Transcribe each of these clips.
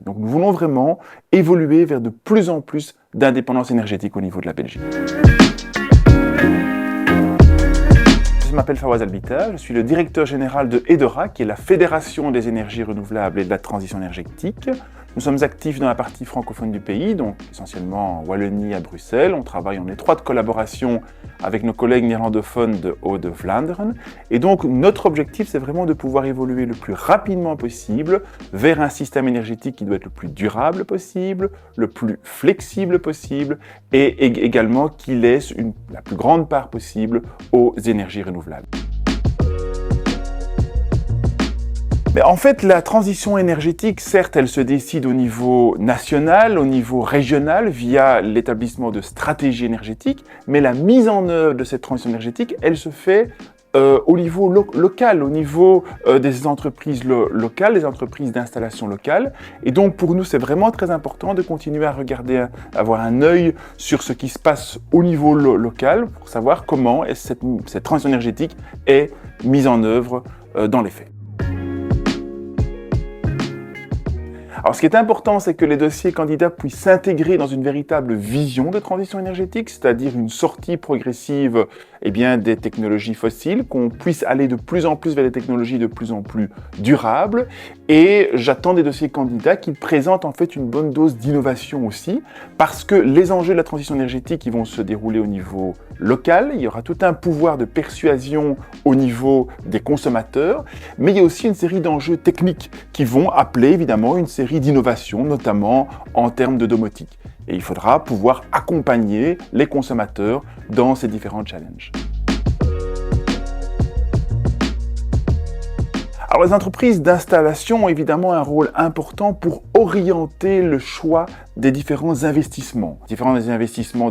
Donc nous voulons vraiment évoluer vers de plus en plus d'indépendance énergétique au niveau de la Belgique. Je m'appelle Fawaz Albita, je suis le directeur général de EDERA, qui est la Fédération des énergies renouvelables et de la transition énergétique. Nous sommes actifs dans la partie francophone du pays, donc essentiellement en Wallonie à Bruxelles. On travaille en étroite collaboration avec nos collègues néerlandophones de Haut-de-Vlaanderen. Et donc notre objectif, c'est vraiment de pouvoir évoluer le plus rapidement possible vers un système énergétique qui doit être le plus durable possible, le plus flexible possible et également qui laisse la plus grande part possible aux énergies renouvelables. Mais en fait, la transition énergétique, certes, elle se décide au niveau national, au niveau régional, via l'établissement de stratégies énergétiques, mais la mise en œuvre de cette transition énergétique, elle se fait au niveau local, au niveau des entreprises locales, des entreprises d'installation locale. Et donc, pour nous, c'est vraiment très important de continuer à regarder, avoir un œil sur ce qui se passe au niveau local, pour savoir comment cette transition énergétique est mise en œuvre dans les faits. Alors, ce qui est important, c'est que les dossiers candidats puissent s'intégrer dans une véritable vision de transition énergétique, c'est-à-dire une sortie progressive des technologies fossiles, qu'on puisse aller de plus en plus vers des technologies de plus en plus durables. Et j'attends des dossiers candidats qui présentent en fait une bonne dose d'innovation aussi, parce que les enjeux de la transition énergétique ils vont se dérouler au niveau local, il y aura tout un pouvoir de persuasion au niveau des consommateurs, mais il y a aussi une série d'enjeux techniques qui vont appeler évidemment une série d'innovations, notamment en termes de domotique. Et il faudra pouvoir accompagner les consommateurs dans ces différents challenges. Alors les entreprises d'installation ont évidemment un rôle important pour orienter le choix des différents investissements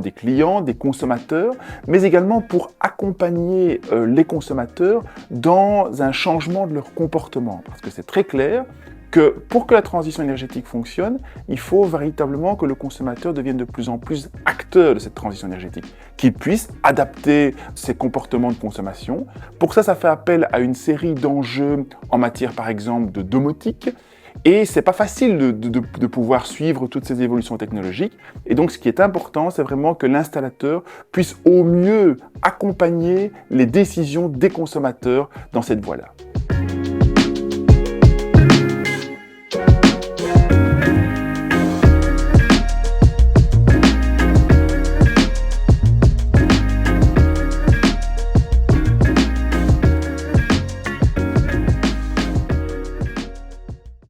des clients, des consommateurs, mais également pour accompagner les consommateurs dans un changement de leur comportement. Parce que c'est très clair que pour que la transition énergétique fonctionne, il faut véritablement que le consommateur devienne de plus en plus acteur de cette transition énergétique, qu'il puisse adapter ses comportements de consommation. Pour ça, ça fait appel à une série d'enjeux en matière, par exemple, de domotique. Et c'est pas facile de pouvoir suivre toutes ces évolutions technologiques. Et donc, ce qui est important, c'est vraiment que l'installateur puisse au mieux accompagner les décisions des consommateurs dans cette voie-là.